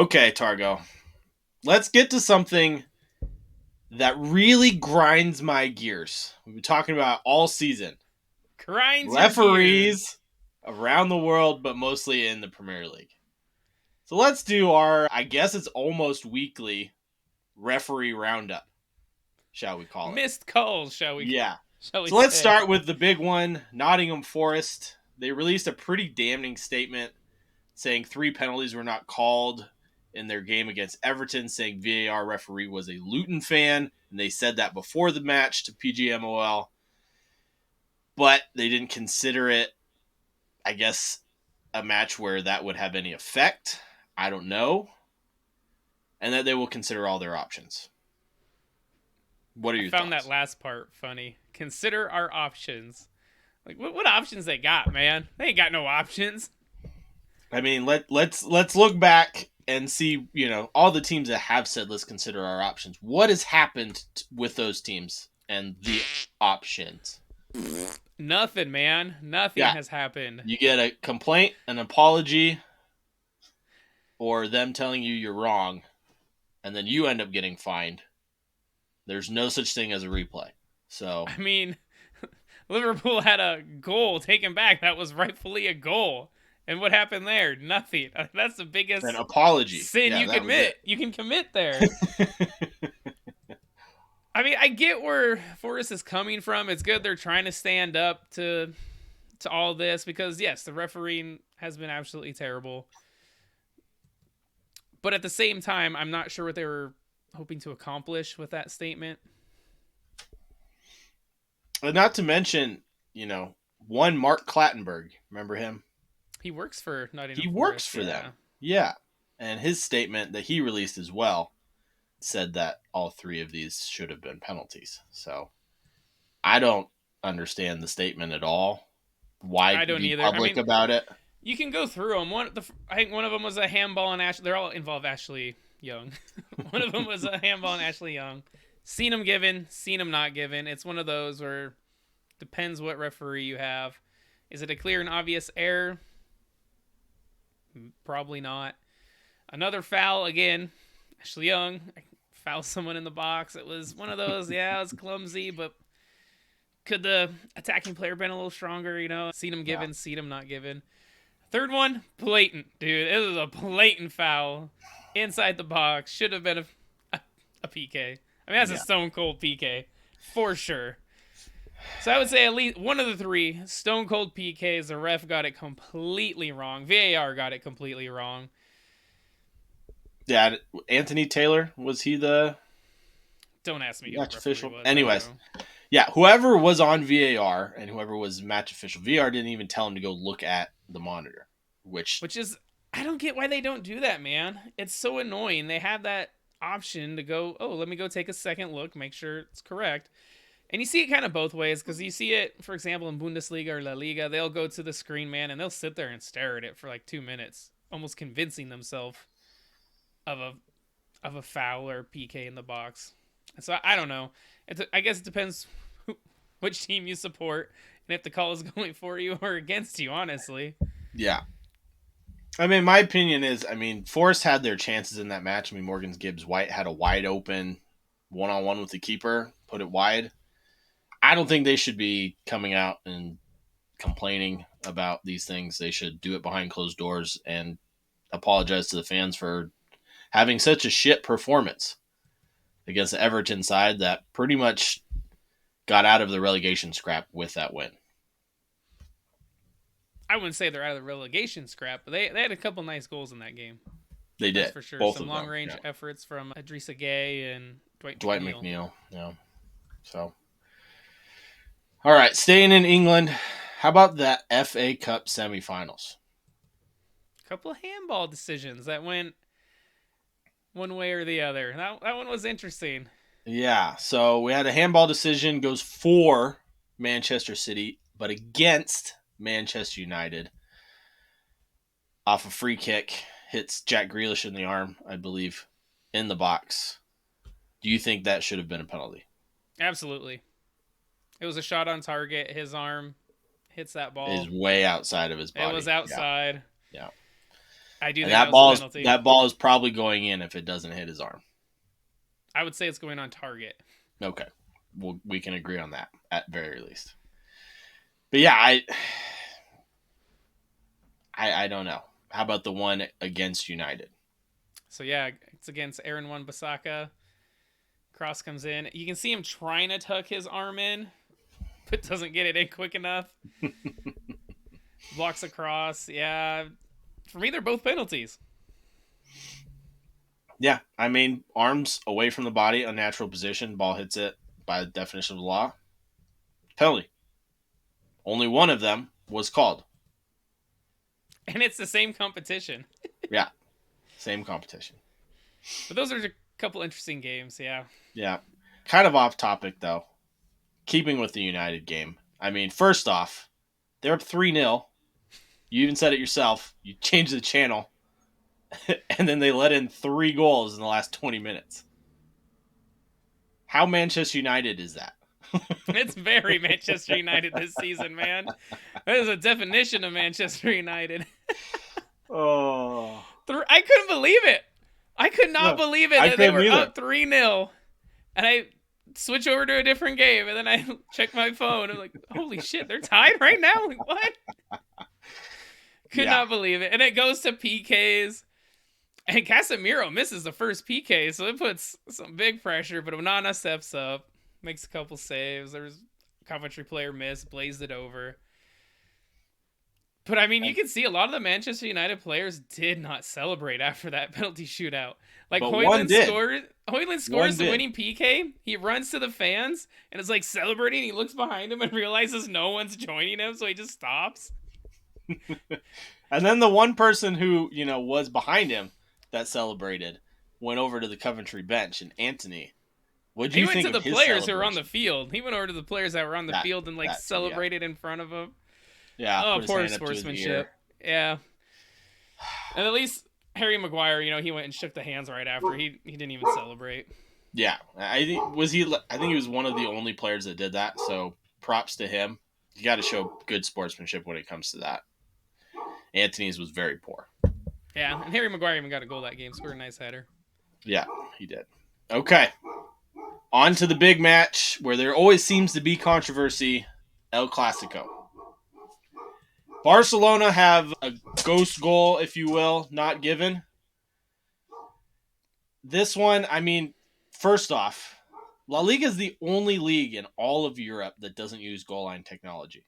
Okay, Targo. Let's get to something that really grinds my gears. We've been talking about all season. Grinds your gears. Referees around the world, but mostly in the Premier League. So let's do our, I guess it's almost weekly referee roundup, shall we call it? Missed calls, shall we Yeah. So let's say. start with the big one, Nottingham Forest. They released a pretty damning statement saying 3 penalties were not called in their game against Everton, saying VAR referee was a Luton fan, and they said that before the match to PGMOL, but they didn't consider it, I guess, a match where that would have any effect. I don't know. And that they will consider all their options. What are I your found that thoughts? last part funny. Consider our options. Like, what options they got, man? They ain't got no options. I mean, let's look back and see, all the teams that have said let's consider our options. What has happened with those teams and the options? Nothing, man. Nothing Yeah, has happened. you get a complaint, an apology, or them telling you you're wrong, and then you end up getting fined. There's no such thing as a replay. So, I mean, Liverpool had a goal taken back that was rightfully a goal. And what happened there? Nothing. That's the an biggest apology. sin Yeah, you that was it. can commit there. I mean, I get where Forrest is coming from. It's good they're trying to stand up to all this because yes, the refereeing has been absolutely terrible. But at the same time, I'm not sure what they were hoping to accomplish with that statement. And not to mention, one Mark Clattenburg. Remember him? He works for He Nottingham works Forest, for yeah. them. Yeah. And his statement that he released as well said that all 3 of these should have been penalties. So I don't understand the statement at all. Why I don't be either. I public mean, about it? you can go through them. I think one of them was a handball and Ashley. They're all involve Ashley Young. One of them was a handball and Ashley Young. Seen them given, seen them not given. It's one of those where depends what referee you have. Is it a clear and obvious error? Probably not. Another foul again. Ashley Young fouled someone in the box. It was one of those. Yeah, it was clumsy, but could the attacking player been a little stronger? Seen him Yeah. given, seen him not given. Third one, blatant, dude. It was a blatant foul inside the box. Should have been a PK. I mean, that's a Yeah. stone cold PK for sure. So I would say at least one of the 3 stone cold PKs. The ref got it completely wrong. VAR got it completely wrong. Yeah. Anthony Taylor, was he the Don't ask me who the match referee official? was. I don't Anyways, know. yeah, whoever was on VAR and whoever was match official, VAR didn't even tell him to go look at the monitor, which Which is, I don't get why they don't do that, man. It's so annoying. They have that option to go, oh, let me go take a second look, make sure it's correct. And you see it kind of both ways because you see it, for example, in Bundesliga or La Liga, they'll go to the screen, man, and they'll sit there and stare at it for like 2 minutes, almost convincing themselves of a foul or PK in the box. And so I don't know. I guess it depends which team you support and if the call is going for you or against you, honestly. yeah. I mean, my opinion is, Forrest had their chances in that match. Morgan Gibbs White had a wide open one-on-one with the keeper, put it wide. I don't think they should be coming out and complaining about these things. They should do it behind closed doors and apologize to the fans for having such a shit performance against the Everton side that pretty much got out of the relegation scrap with that win. I wouldn't say they're out of the relegation scrap, but they had a couple nice goals in that game. They That's did. for sure. Both Some of long them. range Yeah. efforts from Idrissa Gueye and Dwight Dwight McNeil. McNeil. Yeah. So, all right, staying in England. How about that FA Cup semifinals? Couple of handball decisions that went one way or the other. That one was interesting. Yeah. So we had a handball decision goes for Manchester City, but against Manchester United. Off a free kick, hits Jack Grealish in the arm, I believe, in the box. Do you think that should have been a penalty? Absolutely. It was a shot on target. His arm hits that Is ball. way outside of his It body. was Yeah. outside. Yeah. I do And think that was a penalty. that ball is probably going in if it doesn't hit his arm. I would say it's going on target. Okay. Well, we can agree on that at very least. But yeah, I don't know. How about the one against United? So yeah, it's against Aaron Wan-Bissaka. Cross comes in. You can see him trying to tuck his arm in, but doesn't get it in quick enough. Blocks across. Yeah. For me, they're both penalties. Yeah, I mean, arms away from the body, unnatural position, ball hits it by the definition of the law. Penalty. Only one of them was called. And it's the same competition. Yeah, same competition. But those are a couple interesting games, yeah. Yeah. Kind of off topic, though. Keeping with the United game. I mean, first off, they're up 3-0. You even said it yourself. You changed the channel. And then they let in 3 goals in the last 20 minutes. How Manchester United is that? It's very Manchester United this season, man. That is a definition of Manchester United. Oh. I couldn't believe it. I could not believe it that they were up 3-0. And I switch over to a different game, and then I check my phone. I'm like, holy shit, they're tied right now? Like, what? Could not believe it. And it goes to PKs. And Casemiro misses the first PK, so it puts some big pressure. But Onana steps up, makes a couple saves. There was a Coventry player missed, blazed it over. But, I mean, you can see a lot of the Manchester United players did not celebrate after that penalty shootout. Like, Højlund scores the winning PK. He runs to the fans and is, like, celebrating. He looks behind him and realizes no one's joining him, so he just stops. And then the one person who, was behind him that celebrated went over to the Coventry bench, and Anthony. What do you think He of went to the his players who were on the field. He went over to the players that were on the field and, like, celebrated in front of him. Yeah. Oh, poor sportsmanship. Yeah. And at least Harry Maguire, he went and shook the hands right after. He didn't even celebrate. Yeah. I think he was one of the only players that did that, so props to him. You got to show good sportsmanship when it comes to that. Anthony's was very poor. Yeah, and Harry Maguire even got a goal that game. Scored a nice header. Yeah, he did. Okay. On to the big match where there always seems to be controversy, El Clasico. Barcelona have a ghost goal, if you will, not given. This one, I mean, first off, La Liga is the only league in all of Europe that doesn't use goal line technology.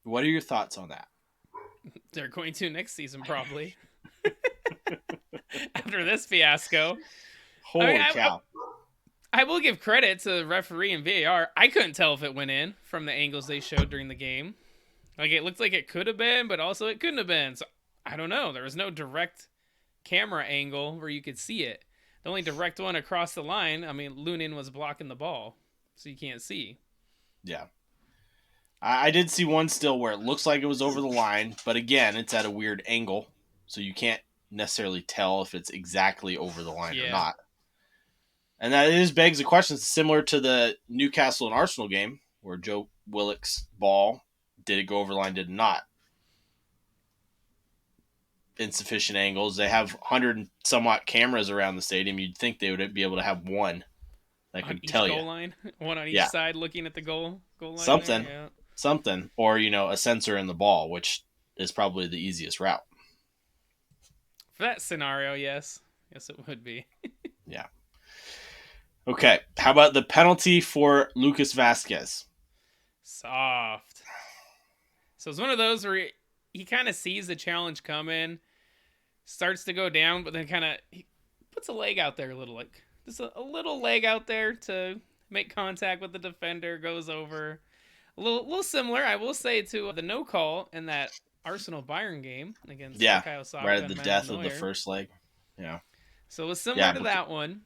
What are your thoughts on that? They're going to next season, probably. After this fiasco. Holy cow. I will give credit to the referee and VAR. I couldn't tell if it went in from the angles they showed during the game. Like, it looked like it could have been, but also it couldn't have been. So, I don't know. There was no direct camera angle where you could see it. The only direct one across the line, I mean, Ligne was blocking the ball, so you can't see. Yeah. I did see one still where it looks like it was over the line, but again, it's at a weird angle, so you can't necessarily tell if it's exactly over the line or not. And that begs the question, similar to the Newcastle and Arsenal game, where Joe Willock's ball, did it go over the line, did it not? Insufficient angles. They have 100 and somewhat cameras around the stadium. You'd think they would be able to have one that could tell you. Goal line? One on each side looking at the goal line. Something. There, yeah. Something. Or, a sensor in the ball, which is probably the easiest route. For that scenario, yes. Yes, it would be. Yeah. Okay. How about the penalty for Lucas Vazquez? Soft. So it's one of those where he kind of sees the challenge coming, starts to go down, but then he puts a leg out there a little, like just a little leg out there to make contact with the defender, goes over. A little similar, I will say, to the no call in that Arsenal Bayern game against Bukayo Saka right at the and death Neuer. of the first leg. Yeah. So it was similar to that one.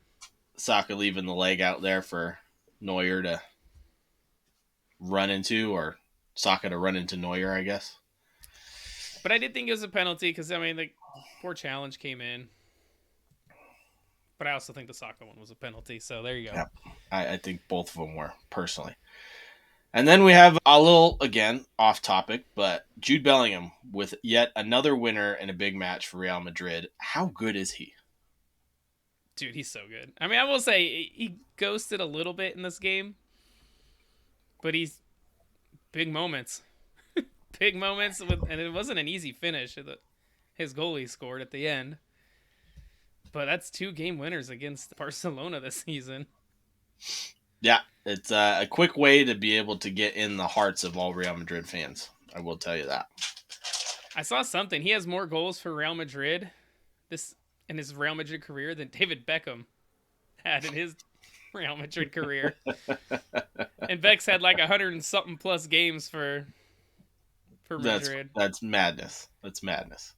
Saka leaving the leg out there for Neuer to run into, or Saka to run into Neuer, I guess. But I did think it was a penalty because, I mean, the poor challenge came in. But I also think the Saka one was a penalty, so there you go. Yeah, I think both of them were, personally. And then we have a little, again, off topic, but Jude Bellingham with yet another winner in a big match for Real Madrid. How good is he? Dude, he's so good. I mean, I will say he ghosted a little bit in this game, but he's big moments. Big moments, and it wasn't an easy finish. His goalie scored at the end. But that's 2 game winners against Barcelona this season. Yeah, it's a quick way to be able to get in the hearts of all Real Madrid fans. I will tell you that. I saw something. He has more goals for Real Madrid in his Real Madrid career than David Beckham had in his Real Madrid career. And Beck's had like 100 and something plus games for Madrid. That's madness. That's madness.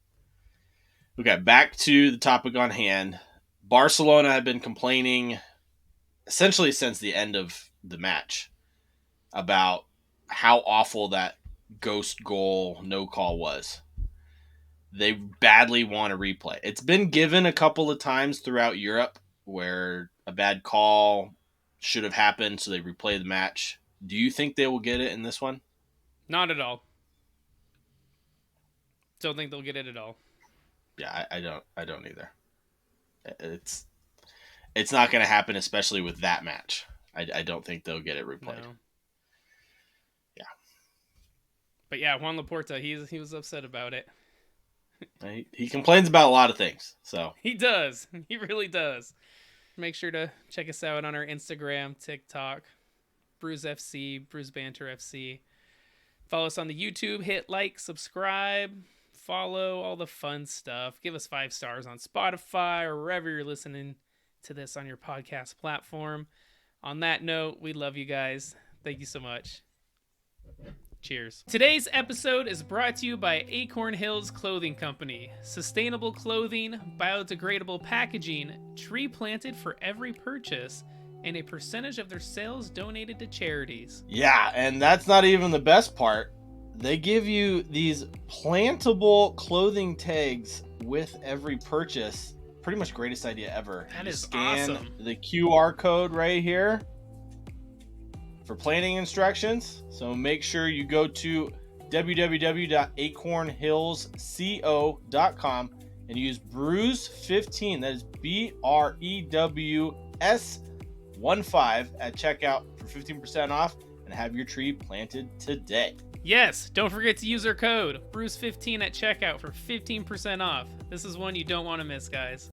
Okay, back to the topic on hand. Barcelona have been complaining essentially since the end of the match about how awful that ghost goal no call was. They badly want a replay. It's been given a couple of times throughout Europe where a bad call should have happened, so they replay the match. Do you think they will get it in this one? Not at all. Don't think they'll get it at all. Yeah, I don't either. It's not going to happen, especially with that match. I don't think they'll get it replayed. No. Yeah. But yeah, Juan Laporta, he was upset about it. He complains about a lot of things. So he does. He really does. Make sure to check us out on our Instagram, TikTok, Brews FC, Brews Banter FC. Follow us on the YouTube. Hit like, subscribe, follow, all the fun stuff. Give us 5 stars on Spotify or wherever you're listening to this on your podcast platform. On that note, we love you guys. Thank you so much. Cheers. Today's episode is brought to you by Acorn Hills Clothing Company. Sustainable clothing, biodegradable packaging, tree planted for every purchase, and a percentage of their sales donated to charities. Yeah, and that's not even the best part. They give you these plantable clothing tags with every purchase. Pretty much greatest idea ever. That is scan awesome. The QR code right here for planting instructions. So make sure you go to www.acornhillsco.com and use Brews15. That is BREWS15 at checkout for 15% off and have your tree planted today. Yes, don't forget to use our code Brews15 at checkout for 15% off. This is one you don't want to miss, guys.